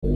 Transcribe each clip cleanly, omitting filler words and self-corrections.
Hai,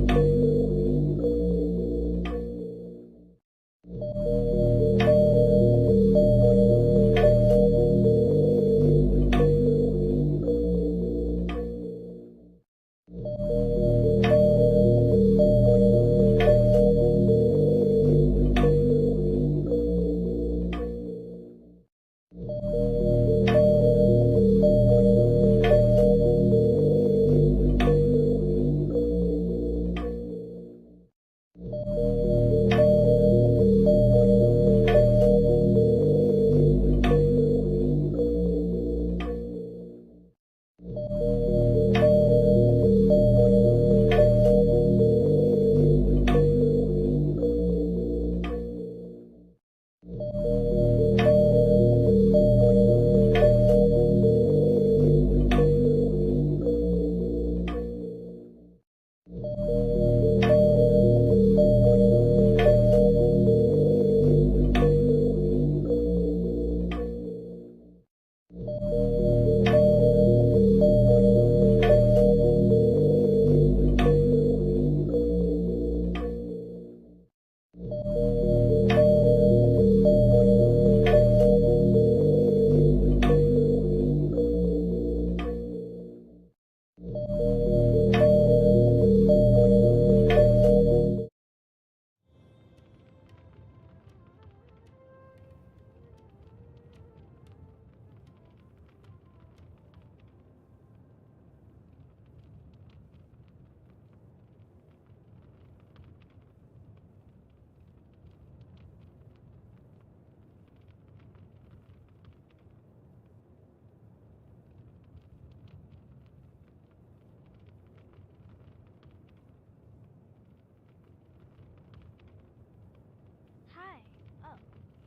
oh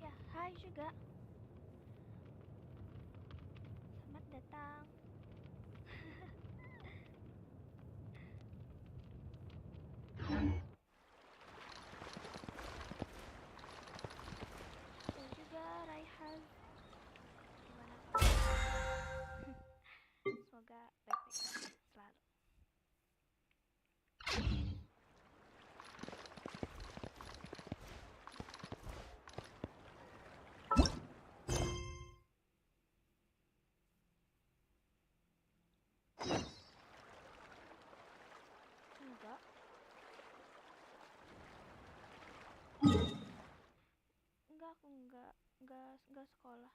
ya, hai juga. Selamat datang. Dan juga Raihan, gimana kabar? Semoga baik-baik aja selalu. Enggak, aku enggak sekolah.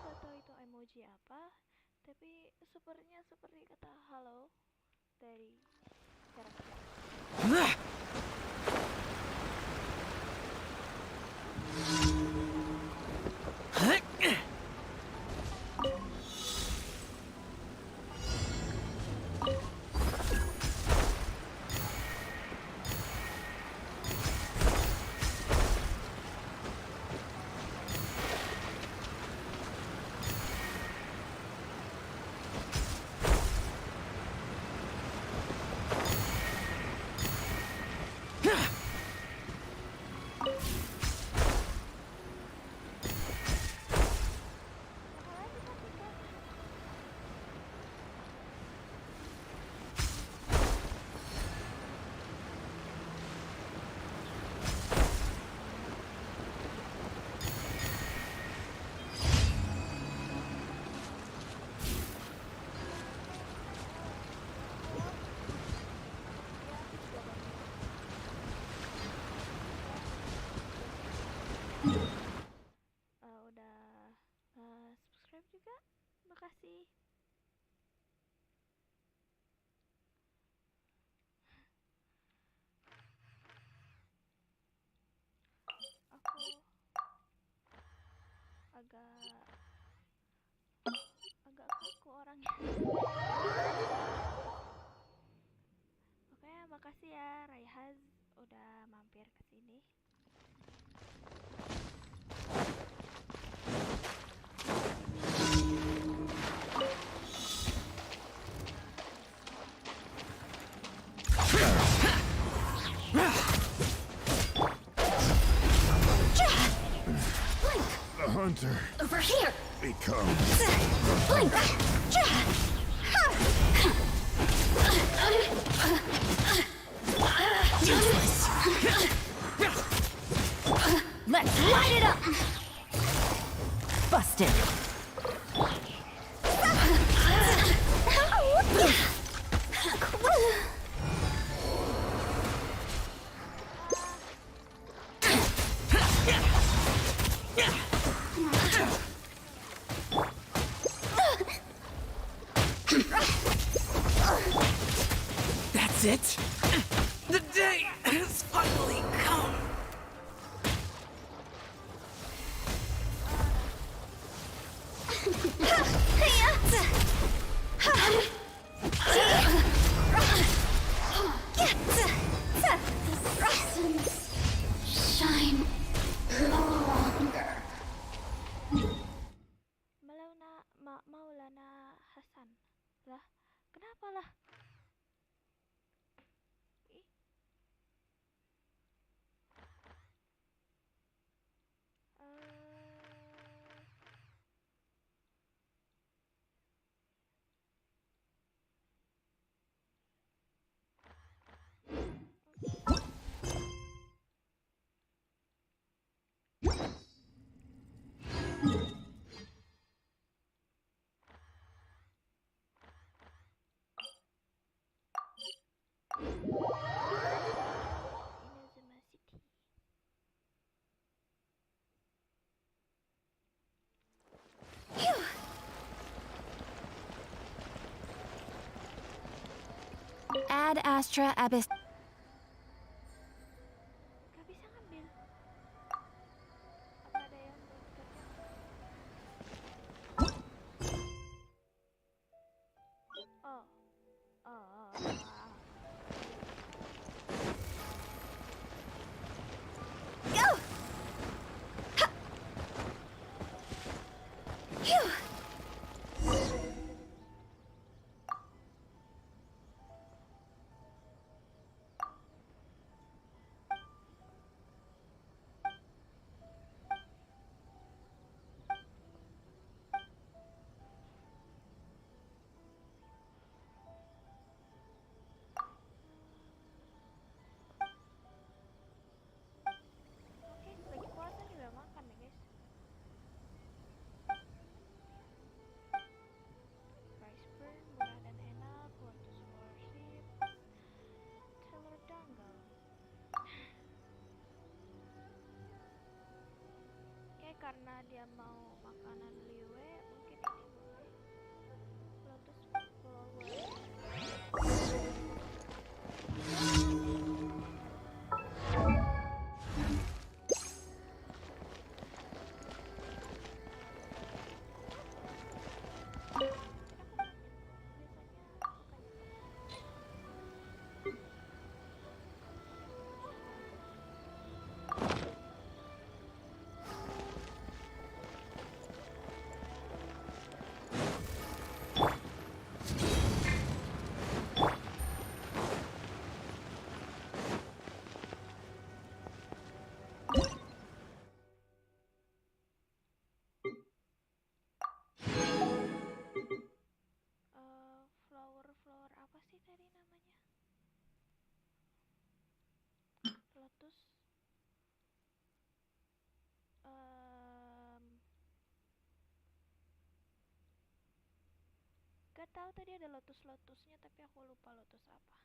Gak tahu itu emoji apa, tapi sepertinya seperti kata halo dari karakter. hunter. Over here! Become. Blink! Useless! Let's light it up! Busted! That's it? The day has finally come! Shine longer. Maulana Hasan. Lah, kenapa lah? Ih. Inazuma City. Ad Astra Abyss. Gak bisa ngambil. Apa ada yang buat kerja? Oh. Go! Phew! Oke, lagi puasa juga makan ya guys. Rice burn, murah dan enak, waktu scholarship, Taylor Dangle. Oke, karena dia mau makanan liwe, mungkin ini boleh. Lotus flower. Flower apa sih tadi namanya? Lotus. Gak tahu tadi ada lotusnya tapi aku lupa lotus apa.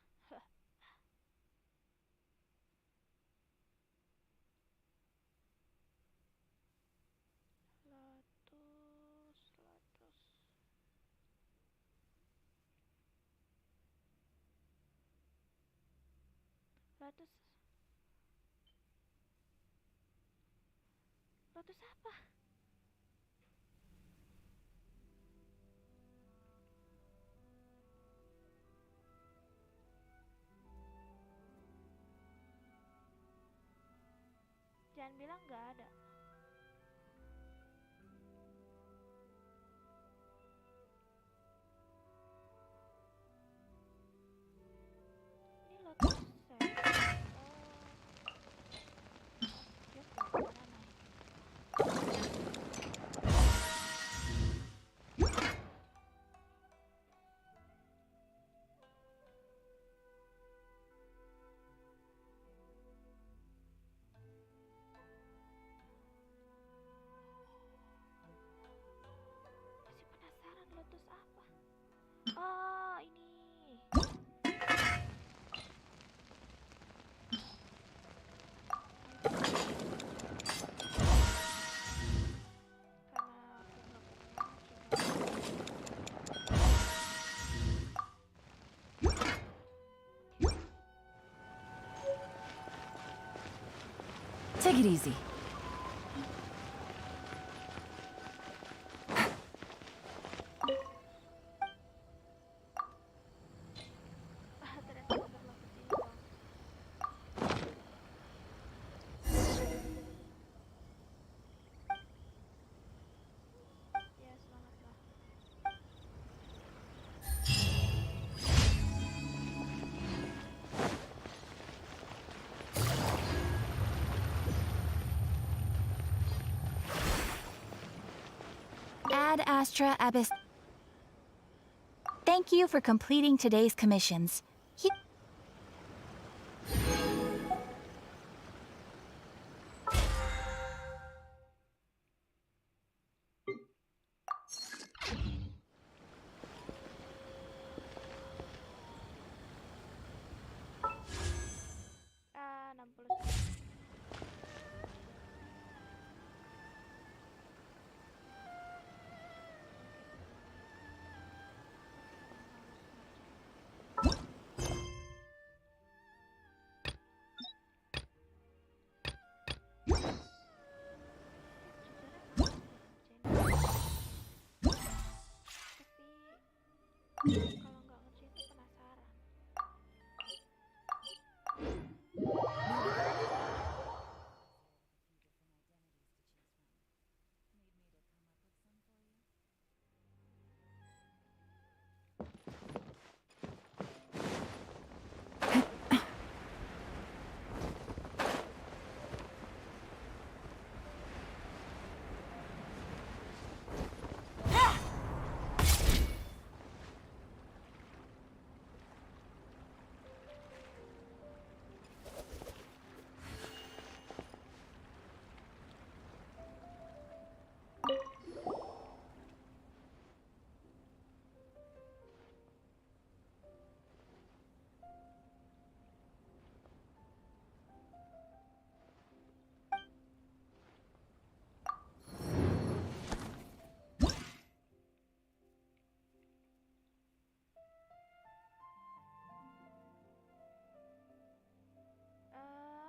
Lotus. Lotus apa? Jangan bilang nggak ada. Ini lotus set. Dia banana. Take it easy. Ternyata berlaku sini doang. Ya semangat lah. Ad Astra Abyss. Thank you for completing today's commissions. Ah, 60. Tapi kalau nggak ngerjain tuh penasaran.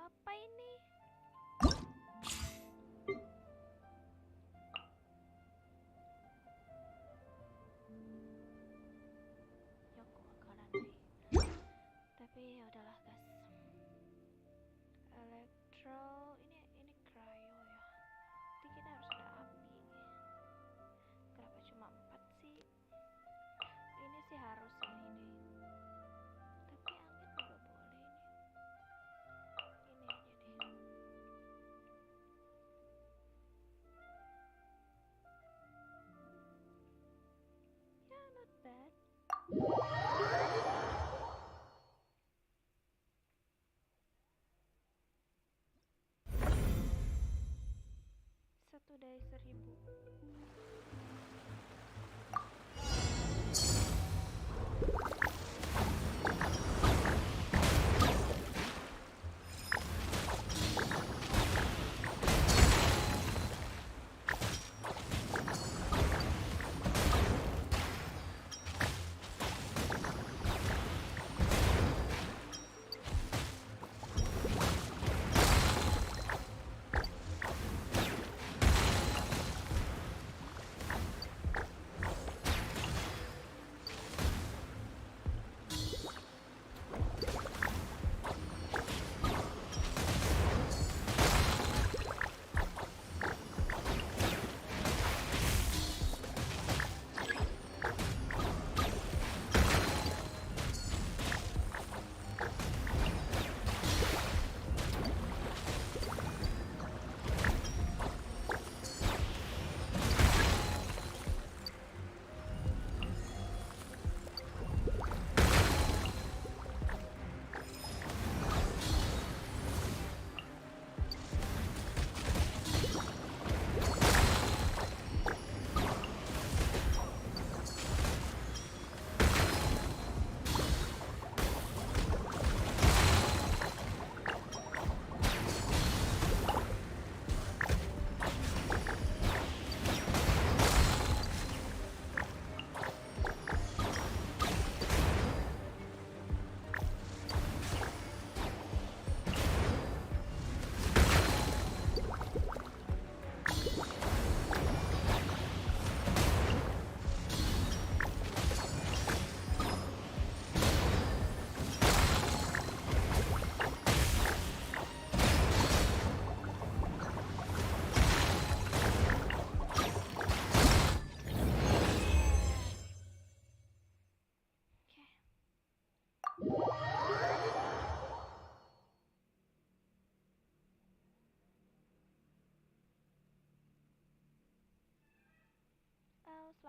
Apa ini? Ya kok bakalan deh. Tapi ya udahlah guys. Elektro ini cryo ya. Jadi kita harus ada api. Kenapa cuma 4 sih? Ini sih harus ya ini. Tapi angin juga boleh ini. Ini aja deh. Ya not bad. Satu dari 1000.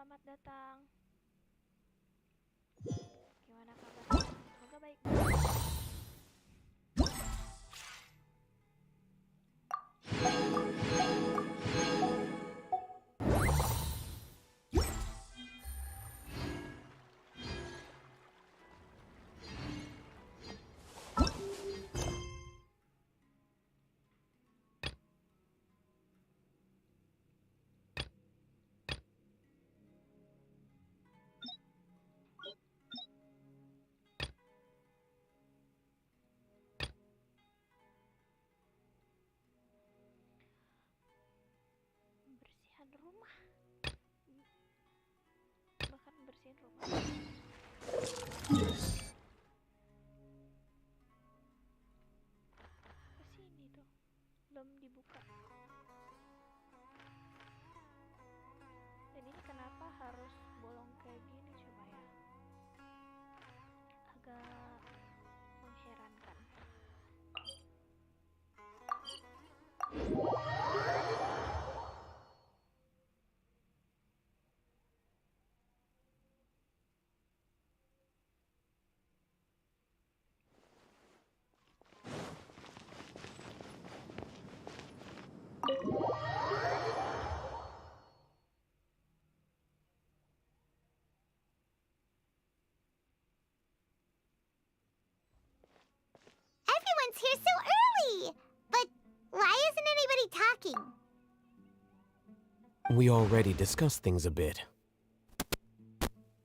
selamat datang. Gimana kabarnya? Semoga baik-baik. Bersihan rumah, bahkan bersihin rumah. Apa sih ini tuh? Belum dibuka. Dan ini kenapa harus bolong kayak gini coba ya? Agak mengherankan. Everyone's here so early! But why isn't anybody talking? We already discussed things a bit.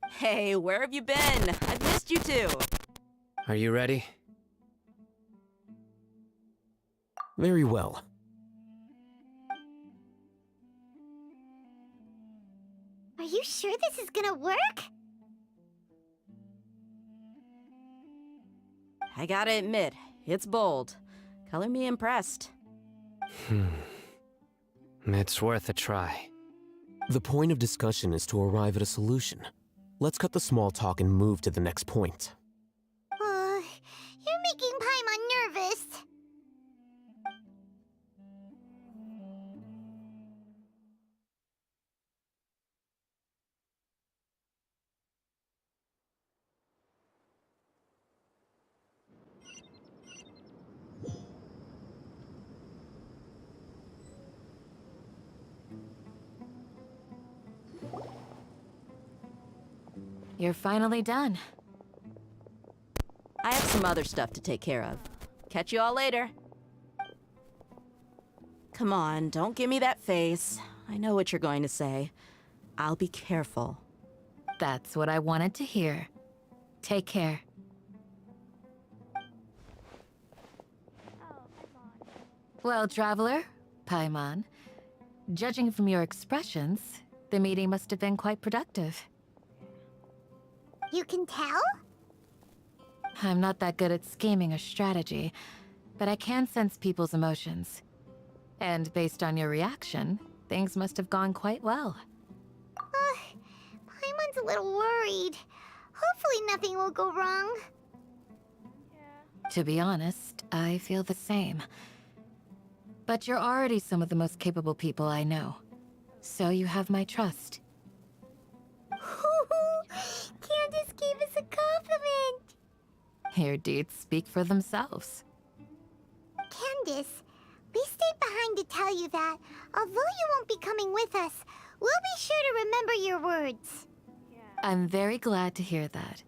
Hey, where have you been? I've missed you too. Are you ready? Very well. Are you sure this is gonna work? I gotta admit, it's bold. Color me impressed. It's worth a try. The point of discussion is to arrive at a solution. Let's cut the small talk and move to the next point. You're making Paimon nervous. You're finally done. I have some other stuff to take care of. Catch you all later. Come on, don't give me that face. I know what you're going to say. I'll be careful. That's what I wanted to hear. Take care. Oh, come on. Well, traveler, Paimon, judging from your expressions, the meeting must have been quite productive. You can tell? I'm not that good at scheming or strategy, but I can sense people's emotions. And based on your reaction, things must have gone quite well. Paimon's a little worried. Hopefully nothing will go wrong. Yeah. To be honest, I feel the same. But you're already some of the most capable people I know. So you have my trust. Candace gave us a compliment. Your deeds speak for themselves. Candace, we stayed behind to tell you that, although you won't be coming with us, we'll be sure to remember your words. Yeah. I'm very glad to hear that.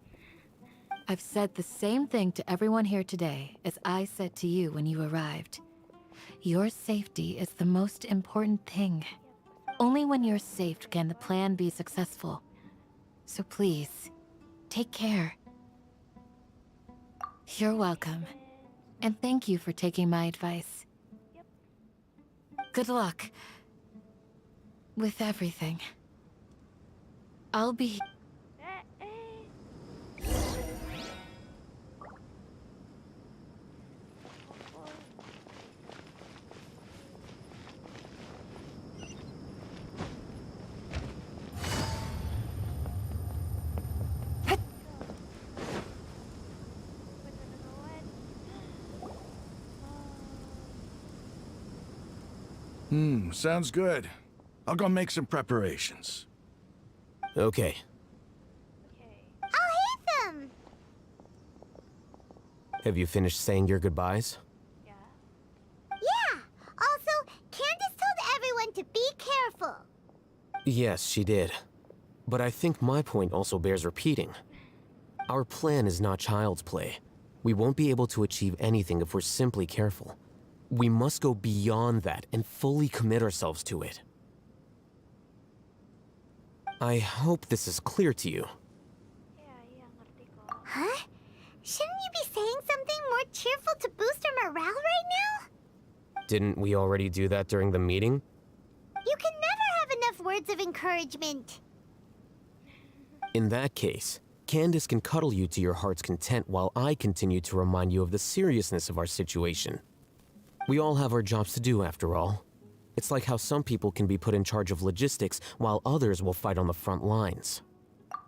I've said the same thing to everyone here today as I said to you when you arrived. Your safety is the most important thing. Only when you're safe can the plan be successful. So please, take care. You're welcome. And thank you for taking my advice. Yep. Good luck. With everything. I'll be... Sounds good. I'll go make some preparations. Okay. Okay. I'll hate them! Have you finished saying your goodbyes? Yeah. Yeah! Also, Candace told everyone to be careful. Yes, she did. But I think my point also bears repeating. Our plan is not child's play. We won't be able to achieve anything if we're simply careful. We must go beyond that and fully commit ourselves to it. I hope this is clear to you. Iya, ngerti kok. Huh? Shouldn't you be saying something more cheerful to boost our morale right now? Didn't we already do that during the meeting? You can never have enough words of encouragement. In that case, Candace can cuddle you to your heart's content while I continue to remind you of the seriousness of our situation. We all have our jobs to do, after all. It's like how some people can be put in charge of logistics while others will fight on the front lines.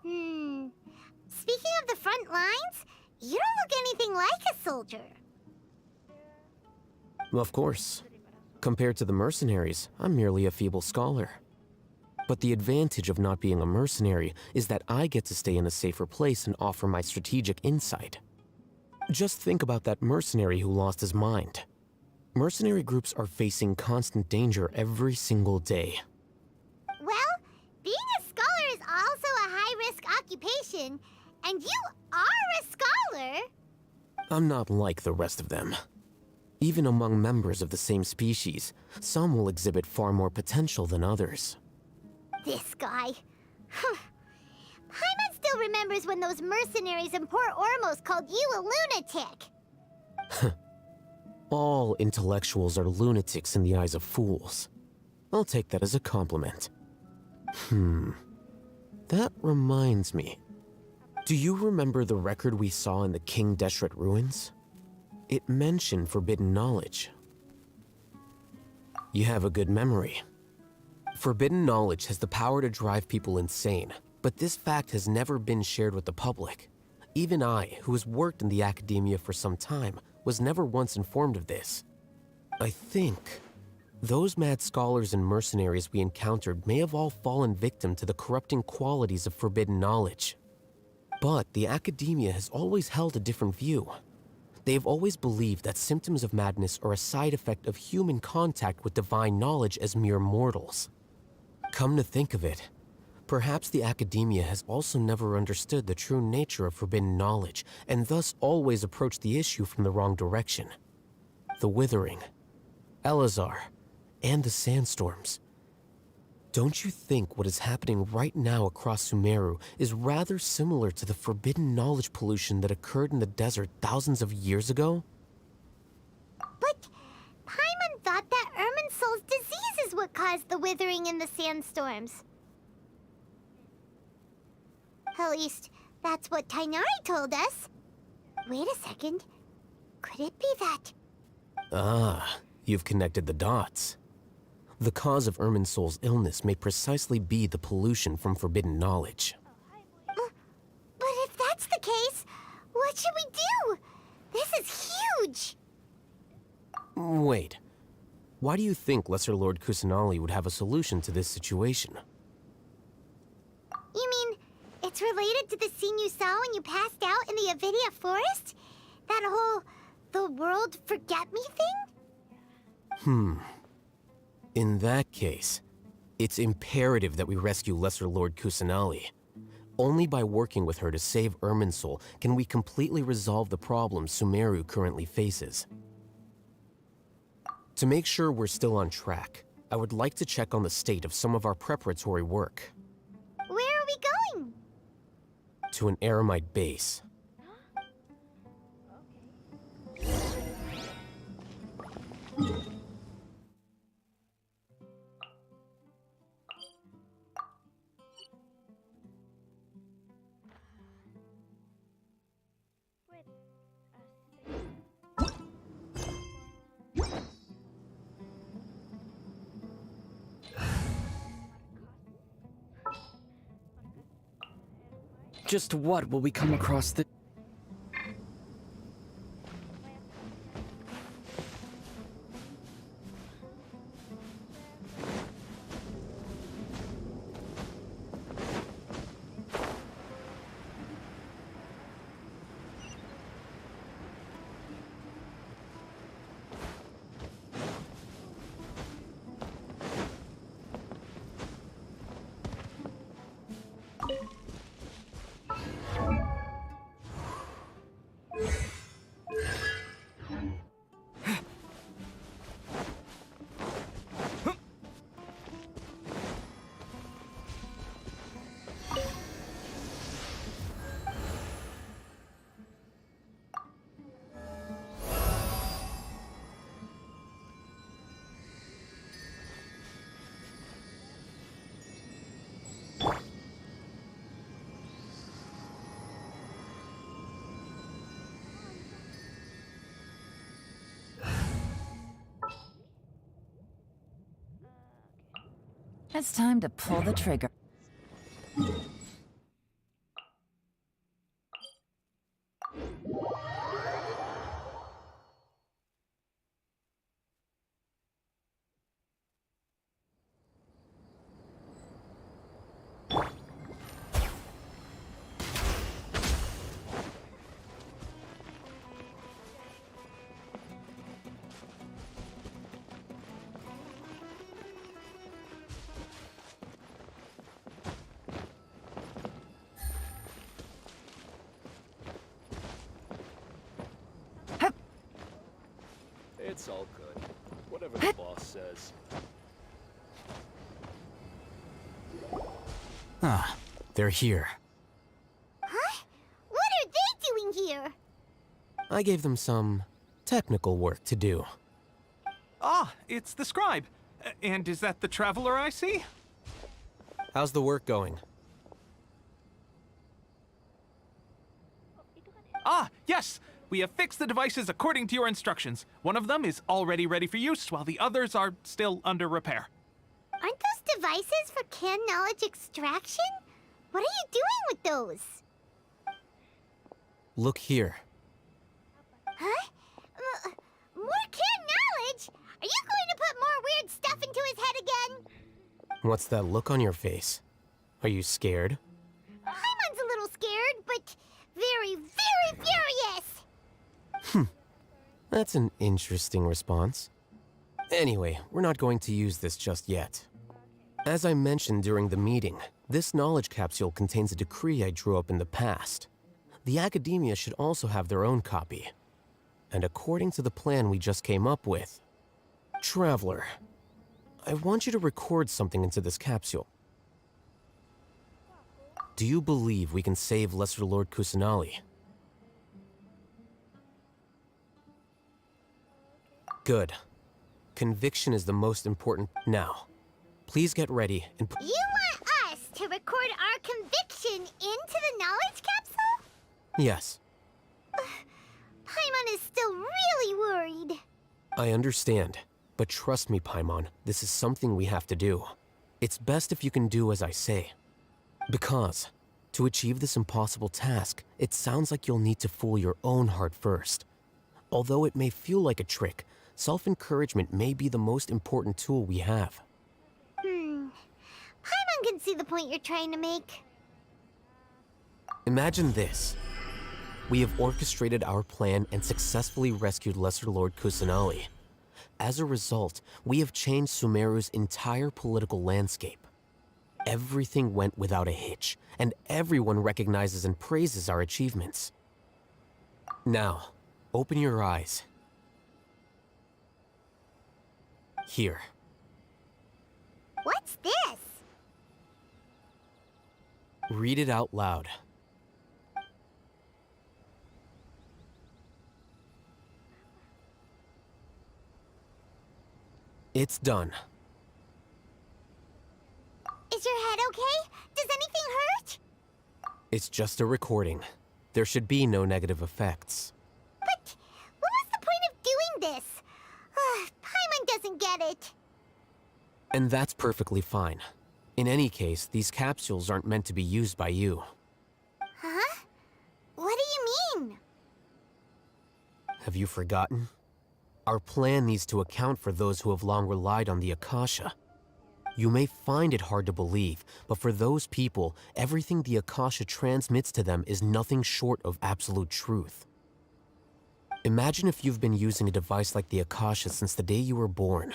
Speaking of the front lines, you don't look anything like a soldier. Of course. Compared to the mercenaries, I'm merely a feeble scholar. But the advantage of not being a mercenary is that I get to stay in a safer place and offer my strategic insight. Just think about that mercenary who lost his mind. Mercenary groups are facing constant danger every single day. Well, being a scholar is also a high-risk occupation, and you are a scholar. I'm not like the rest of them. Even among members of the same species, some will exhibit far more potential than others. This guy. Paimon still remembers when those mercenaries in Port Ormos called you a lunatic. All intellectuals are lunatics in the eyes of fools. I'll take that as a compliment. That reminds me. Do you remember the record we saw in the King Deshret ruins? It mentioned forbidden knowledge. You have a good memory. Forbidden knowledge has the power to drive people insane, but this fact has never been shared with the public. Even I, who has worked in the academia for some time, was never once informed of this. I think those mad scholars and mercenaries we encountered may have all fallen victim to the corrupting qualities of forbidden knowledge. But the academia has always held a different view. They have always believed that symptoms of madness are a side effect of human contact with divine knowledge as mere mortals. Come to think of it, perhaps the academia has also never understood the true nature of forbidden knowledge, and thus always approached the issue from the wrong direction. The Withering, Elazar, and the sandstorms. Don't you think what is happening right now across Sumeru is rather similar to the forbidden knowledge pollution that occurred in the desert thousands of years ago? But Paimon thought that Irminsul's disease is what caused the withering and the sandstorms. At least, that's what Tainari told us. Wait a second. Could it be that? Ah, you've connected the dots. The cause of Irminsul's illness may precisely be the pollution from forbidden knowledge. But if that's the case, what should we do? This is huge! Wait. Why do you think Lesser Lord Kusanali would have a solution to this situation? You mean, it's related to the scene you saw when you passed out in the Avidia forest? That whole, the world forget me thing? In that case, it's imperative that we rescue Lesser Lord Kusanali. Only by working with her to save Irminsul can we completely resolve the problems Sumeru currently faces. To make sure we're still on track, I would like to check on the state of some of our preparatory work. Where are we going? To an Aramite base. Wait. Just what will we come across the... It's time to pull the trigger. It's all good. Whatever the boss says. Ah, they're here. Huh? What are they doing here? I gave them some technical work to do. Ah, it's the scribe. And is that the traveler I see? How's the work going? Ah, yes! We have fixed the devices according to your instructions. One of them is already ready for use, while the others are still under repair. Aren't those devices for canned knowledge extraction? What are you doing with those? Look here. Huh? More canned knowledge? Are you going to put more weird stuff into his head again? What's that look on your face? Are you scared? Paimon's a little scared, but very, very furious! That's an interesting response. Anyway, we're not going to use this just yet. As I mentioned during the meeting, this knowledge capsule contains a decree I drew up in the past. The academia should also have their own copy. And according to the plan we just came up with, Traveler, I want you to record something into this capsule. Do you believe we can save Lesser Lord Kusanali? Good. Conviction is the most important. Now, please get ready and You want us to record our conviction into the knowledge capsule? Yes, Paimon is still really worried. I understand. But trust me, Paimon, this is something we have to do. It's best if you can do as I say. Because, to achieve this impossible task, it sounds like you'll need to fool your own heart first. Although it may feel like a trick, self-encouragement may be the most important tool we have. Paimon can see the point you're trying to make. Imagine this. We have orchestrated our plan and successfully rescued Lesser Lord Kusanali. As a result, we have changed Sumeru's entire political landscape. Everything went without a hitch, and everyone recognizes and praises our achievements. Now, open your eyes. Here. What's this? Read it out loud. It's done. Is your head okay? Does anything hurt? It's just a recording. There should be no negative effects. But what was the point of doing this? Paimon doesn't get it. And that's perfectly fine. In any case, these capsules aren't meant to be used by you. Huh? What do you mean? Have you forgotten? Our plan needs to account for those who have long relied on the Akasha. You may find it hard to believe, but for those people, everything the Akasha transmits to them is nothing short of absolute truth. Imagine if you've been using a device like the Akasha since the day you were born,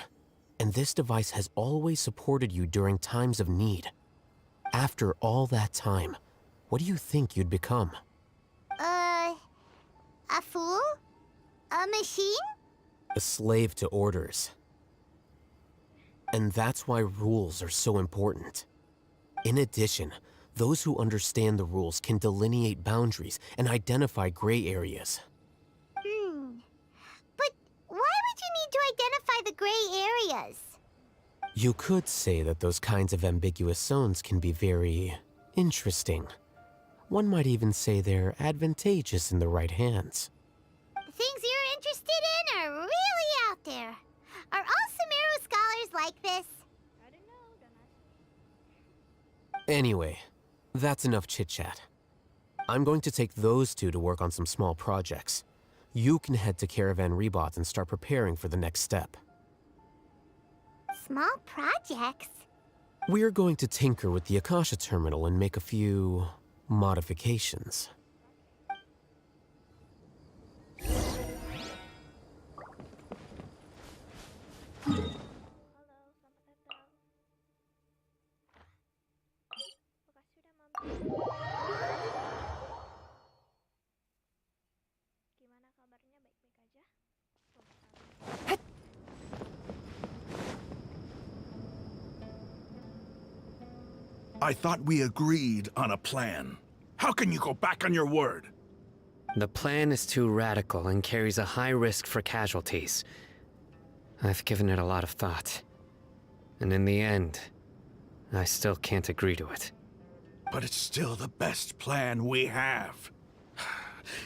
and this device has always supported you during times of need. After all that time, what do you think you'd become? A fool? A machine? A slave to orders. And that's why rules are so important. In addition, those who understand the rules can delineate boundaries and identify gray areas. But why would you need to identify the gray areas? You could say that those kinds of ambiguous zones can be very interesting. One might even say they're advantageous in the right hands. The things you're interested in are really out there. Are all Sumeru scholars like this? Anyway, that's enough chit-chat. I'm going to take those two to work on some small projects. You can head to Caravan Rebot and start preparing for the next step. Small projects? We're going to tinker with the Akasha terminal and make a few modifications. Gimana kabarnya? Baik-baik aja? I thought we agreed on a plan. How can you go back on your word? The plan is too radical and carries a high risk for casualties. I've given it a lot of thought. And in the end, I still can't agree to it. But it's still the best plan we have.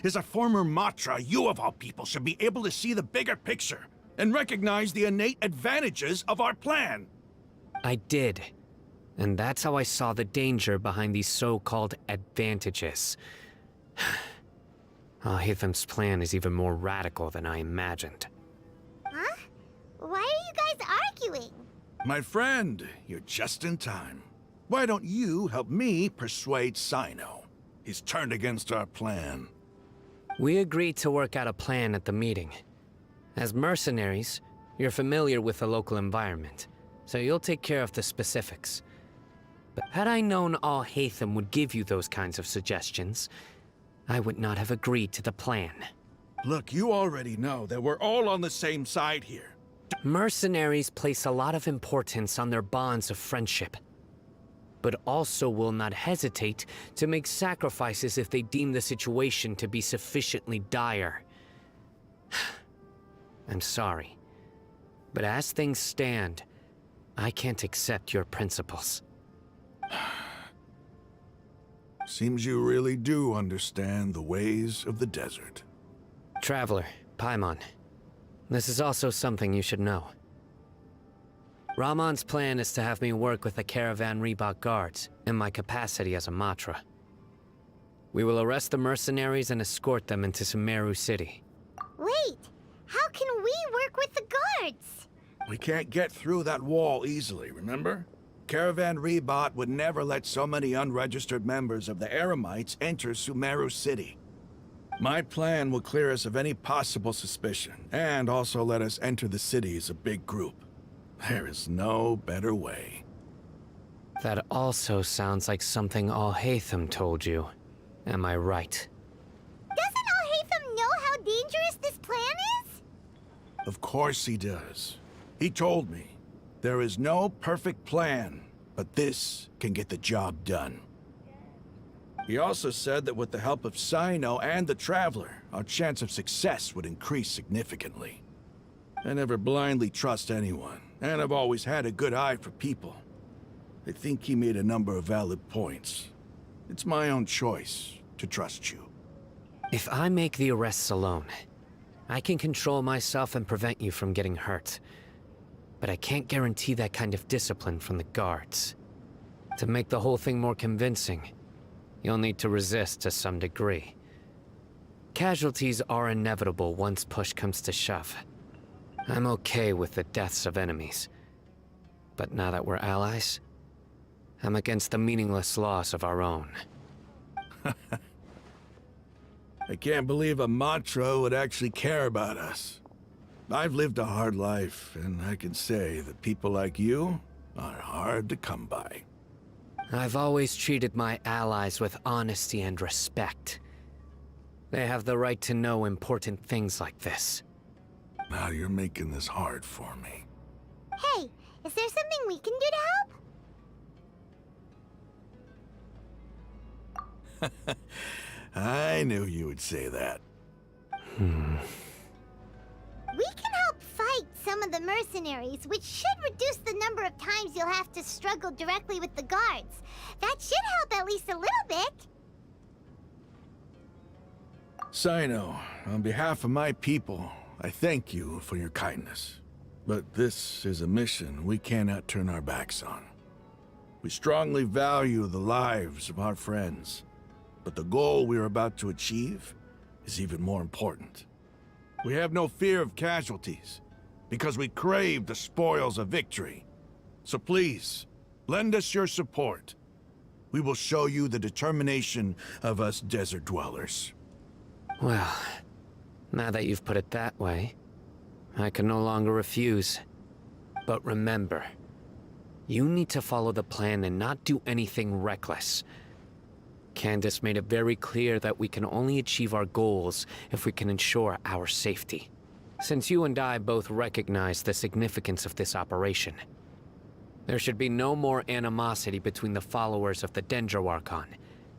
As a former Matra, you of all people should be able to see the bigger picture and recognize the innate advantages of our plan. I did. And that's how I saw the danger behind these so-called advantages. Al-Hitham's plan is even more radical than I imagined. Huh? Why are you guys arguing? My friend, you're just in time. Why don't you help me persuade Sino? He's turned against our plan. We agreed to work out a plan at the meeting. As mercenaries, you're familiar with the local environment, so you'll take care of the specifics. But had I known Al-Haytham would give you those kinds of suggestions, I would not have agreed to the plan. Look, you already know that we're all on the same side here. Mercenaries place a lot of importance on their bonds of friendship, but also will not hesitate to make sacrifices if they deem the situation to be sufficiently dire. I'm sorry, but as things stand, I can't accept your principles. Seems you really do understand the ways of the desert. Traveler, Paimon, this is also something you should know. Rahman's plan is to have me work with the Caravan Rebot guards in my capacity as a Matra. We will arrest the mercenaries and escort them into Sumeru City. Wait, how can we work with the guards? We can't get through that wall easily, remember? Caravan Rebot would never let so many unregistered members of the Eremites enter Sumeru City. My plan will clear us of any possible suspicion, and also let us enter the city as a big group. There is no better way. That also sounds like something Al-Haytham told you. Am I right? Doesn't Al-Haytham know how dangerous this plan is? Of course he does. He told me, there is no perfect plan, but this can get the job done. He also said that with the help of Sino and the Traveler, our chance of success would increase significantly. I never blindly trust anyone, and I've always had a good eye for people. I think he made a number of valid points. It's my own choice to trust you. If I make the arrests alone, I can control myself and prevent you from getting hurt. But I can't guarantee that kind of discipline from the guards. To make the whole thing more convincing, you'll need to resist to some degree. Casualties are inevitable once push comes to shove. I'm okay with the deaths of enemies. But now that we're allies, I'm against the meaningless loss of our own. I can't believe a Matra would actually care about us. I've lived a hard life, and I can say that people like you are hard to come by. I've always treated my allies with honesty and respect. They have the right to know important things like this. Now you're making this hard for me. Hey, is there something we can do to help? I knew you would say that. We can help fight some of the mercenaries, which should reduce the number of times you'll have to struggle directly with the guards. That should help at least a little bit. Sino, on behalf of my people, I thank you for your kindness. But this is a mission we cannot turn our backs on. We strongly value the lives of our friends, but the goal we are about to achieve is even more important. We have no fear of casualties, because we crave the spoils of victory. So please, lend us your support. We will show you the determination of us desert dwellers. Well, now that you've put it that way, I can no longer refuse. But remember, you need to follow the plan and not do anything reckless. Candace made it very clear that we can only achieve our goals if we can ensure our safety. Since you and I both recognize the significance of this operation, there should be no more animosity between the followers of the Dendroarchon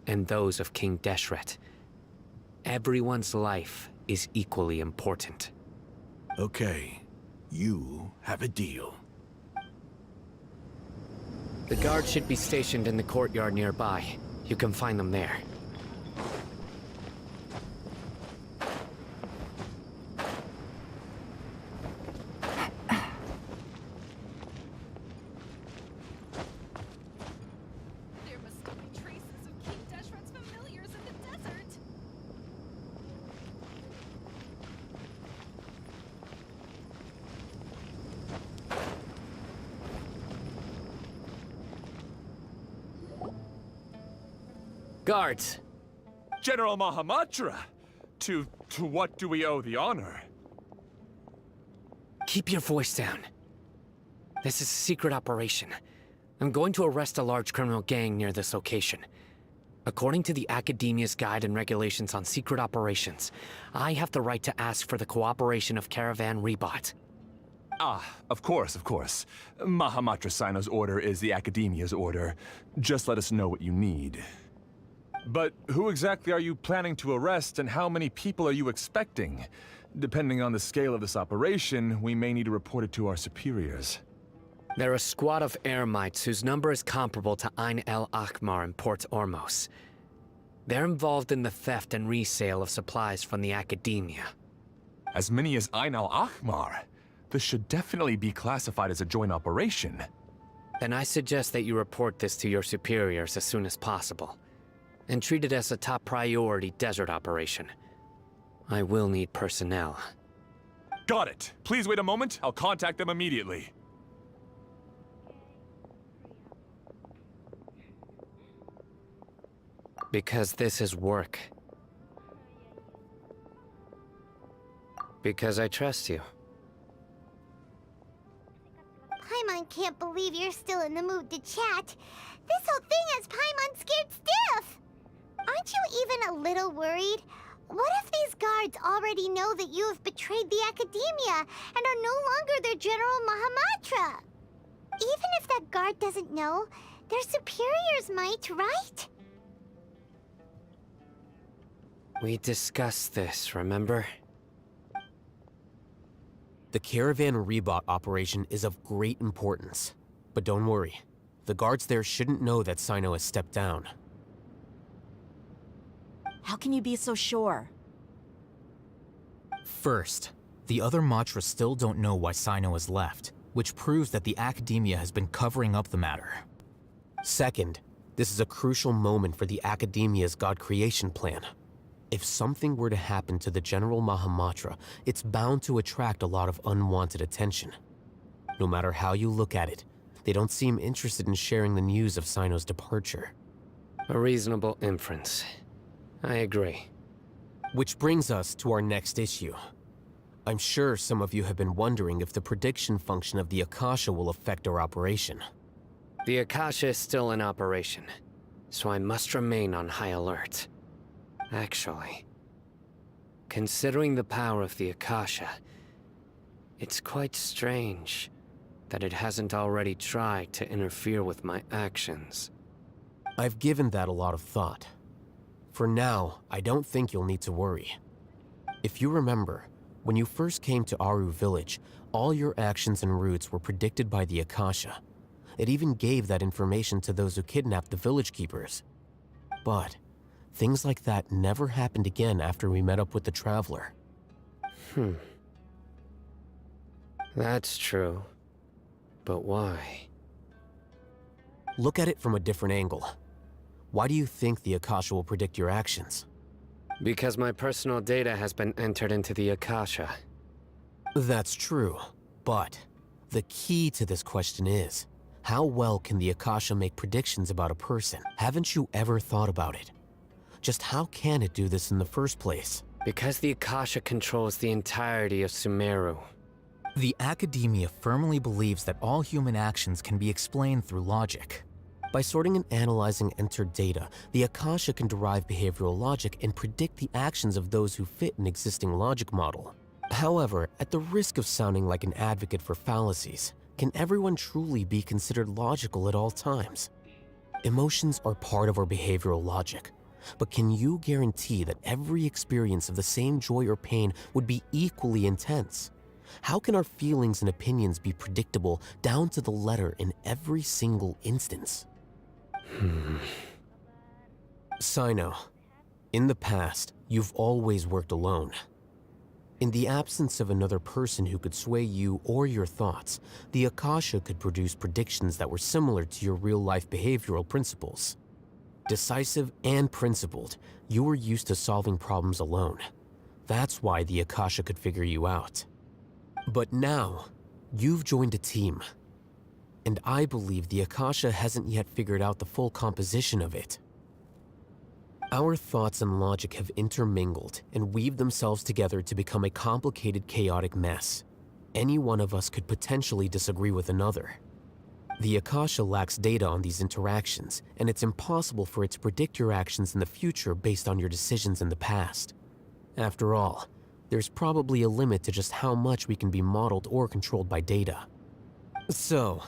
and those of King Deshret. Everyone's life is equally important. Okay, you have a deal. The guards should be stationed in the courtyard nearby. You can find them there. There must still be traces of King Deshret's familiars in the desert. Guards! General Mahamatra! To what do we owe the honor? Keep your voice down. This is a secret operation. I'm going to arrest a large criminal gang near this location. According to the Academia's Guide and Regulations on Secret Operations, I have the right to ask for the cooperation of Caravan Rebot. Ah, of course, of course. Mahamatra Sino's order is the Academia's order. Just let us know what you need. But who exactly are you planning to arrest, and how many people are you expecting? Depending on the scale of this operation, we may need to report it to our superiors. They're a squad of Eremites whose number is comparable to Ain el Akhmar in Port Ormos. They're involved in the theft and resale of supplies from the Academia. As many as Ain al-Akhmar? This should definitely be classified as a joint operation. Then I suggest that you report this to your superiors as soon as possible, and treat it as a top priority desert operation. I will need personnel. Got it. Please wait a moment. I'll contact them immediately. Because this is work. Because I trust you. Paimon can't believe you're still in the mood to chat. This whole thing has Paimon scared stiff. Aren't you even a little worried? What if these guards already know that you have betrayed the Academia and are no longer their General Mahamatra? Even if that guard doesn't know, their superiors might, right? We discussed this, remember? The Caravan Rebot operation is of great importance. But don't worry, the guards there shouldn't know that Sino has stepped down. How can you be so sure? First, the other Matras still don't know why Sino has left, which proves that the Academia has been covering up the matter. Second, this is a crucial moment for the Academia's God creation plan. If something were to happen to the General Mahamatra, it's bound to attract a lot of unwanted attention. No matter how you look at it, they don't seem interested in sharing the news of Sino's departure. A reasonable inference. I agree. Which brings us to our next issue. I'm sure some of you have been wondering if the prediction function of the Akasha will affect our operation. The Akasha is still in operation, so I must remain on high alert. Actually, considering the power of the Akasha, it's quite strange that it hasn't already tried to interfere with my actions. I've given that a lot of thought. For now, I don't think you'll need to worry. If you remember, when you first came to Aru Village, all your actions and routes were predicted by the Akasha. It even gave that information to those who kidnapped the village keepers. But things like that never happened again after we met up with the Traveler. That's true. But why? Look at it from a different angle. Why do you think the Akasha will predict your actions? Because my personal data has been entered into the Akasha. That's true, but the key to this question is, how well can the Akasha make predictions about a person? Haven't you ever thought about it? Just how can it do this in the first place? Because the Akasha controls the entirety of Sumeru. The academia firmly believes that all human actions can be explained through logic. By sorting and analyzing entered data, the Akasha can derive behavioral logic and predict the actions of those who fit an existing logic model. However, at the risk of sounding like an advocate for fallacies, can everyone truly be considered logical at all times? Emotions are part of our behavioral logic, but can you guarantee that every experience of the same joy or pain would be equally intense? How can our feelings and opinions be predictable down to the letter in every single instance? Sino, in the past, you've always worked alone. In the absence of another person who could sway you or your thoughts, the Akasha could produce predictions that were similar to your real-life behavioral principles. Decisive and principled, you were used to solving problems alone. That's why the Akasha could figure you out. But now, you've joined a team. And I believe the Akasha hasn't yet figured out the full composition of it. Our thoughts and logic have intermingled and weaved themselves together to become a complicated, chaotic mess. Any one of us could potentially disagree with another. The Akasha lacks data on these interactions, and it's impossible for it to predict your actions in the future based on your decisions in the past. After all, there's probably a limit to just how much we can be modeled or controlled by data. So,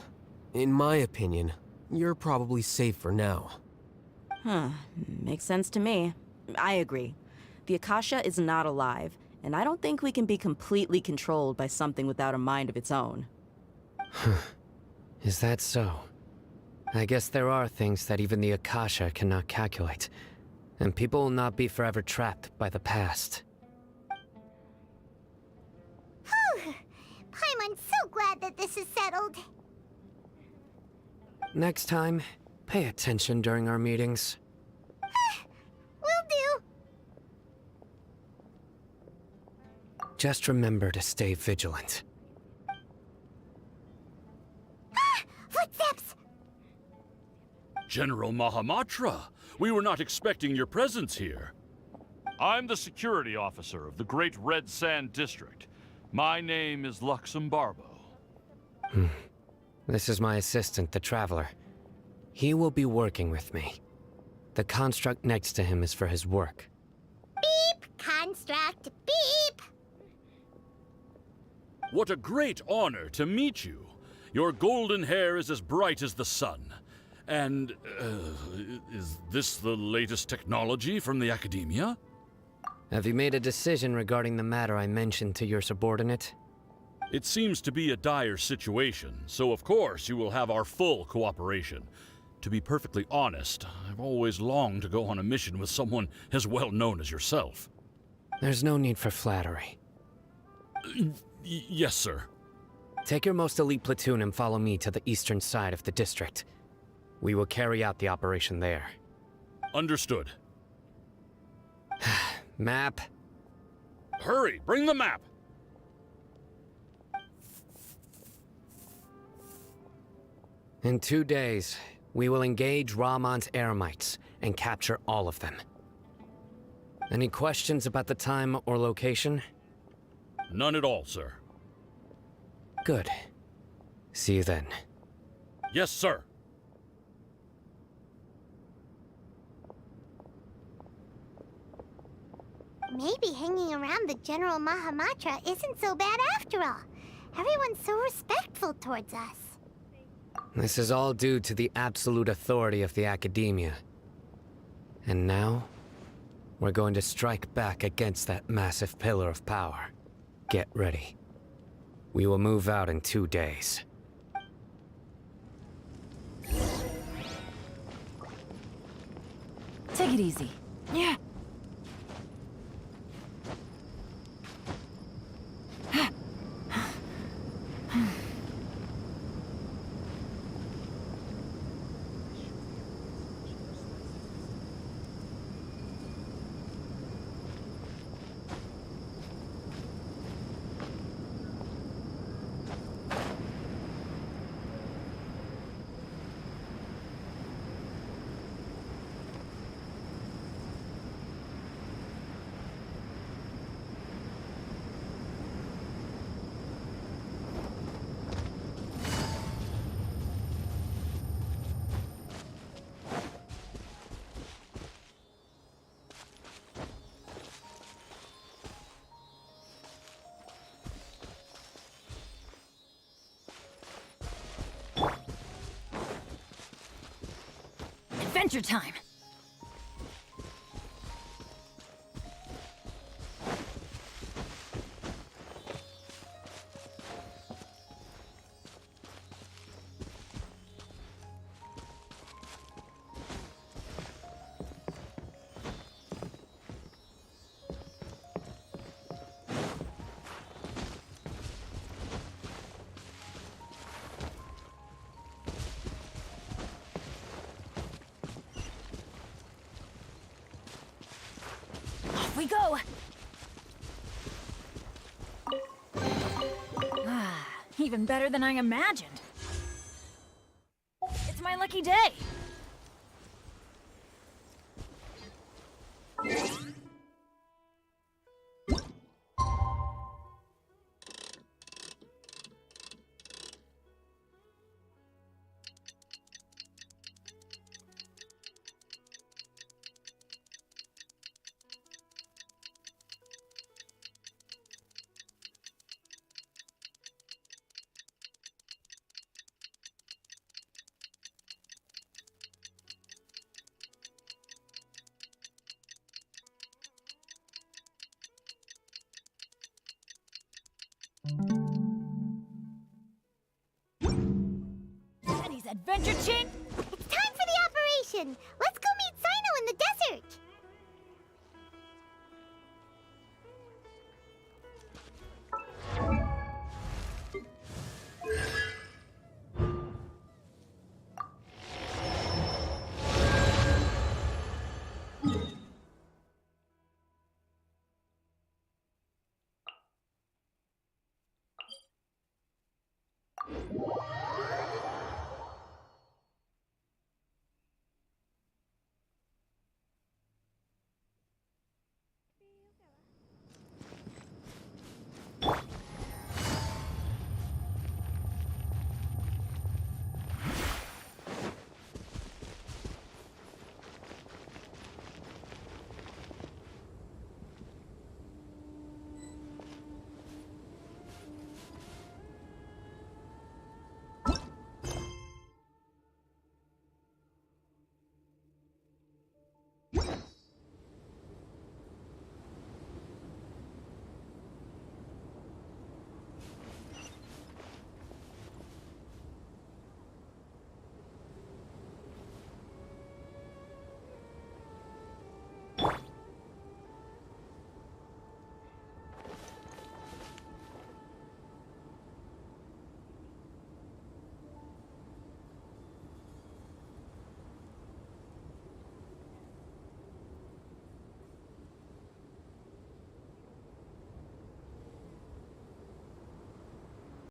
in my opinion, you're probably safe for now. Makes sense to me. I agree. The Akasha is not alive, and I don't think we can be completely controlled by something without a mind of its own. Is that so? I guess there are things that even the Akasha cannot calculate, and people will not be forever trapped by the past. Whew! Paimon's so glad that this is settled. Next time, pay attention during our meetings. Will do. Just remember to stay vigilant. Footsteps! General Mahamatra, we were not expecting your presence here. I'm the security officer of the Great Red Sand District. My name is Luxembarbo. This is my assistant, the Traveler. He will be working with me. The construct next to him is for his work. Beep! Construct, beep! What a great honor to meet you. Your golden hair is as bright as the sun. And, is this the latest technology from the Academia? Have you made a decision regarding the matter I mentioned to your subordinate? It seems to be a dire situation, so of course you will have our full cooperation. To be perfectly honest, I've always longed to go on a mission with someone as well known as yourself. There's no need for flattery. Yes, sir. Take your most elite platoon and follow me to the eastern side of the district. We will carry out the operation there. Understood. Map. Hurry, bring the map! In 2 days, we will engage Rahman's Eremites and capture all of them. Any questions about the time or location? None at all, sir. Good. See you then. Yes, sir. Maybe hanging around the General Mahamatra isn't so bad after all. Everyone's so respectful towards us. This is all due to the absolute authority of the Academia. And now, we're going to strike back against that massive pillar of power. Get ready. We will move out in 2 days. Take it easy. Yeah. adventure time! Off we go! Ah, even better than I imagined. It's my lucky day! Penny's adventure chain? It's time for the operation!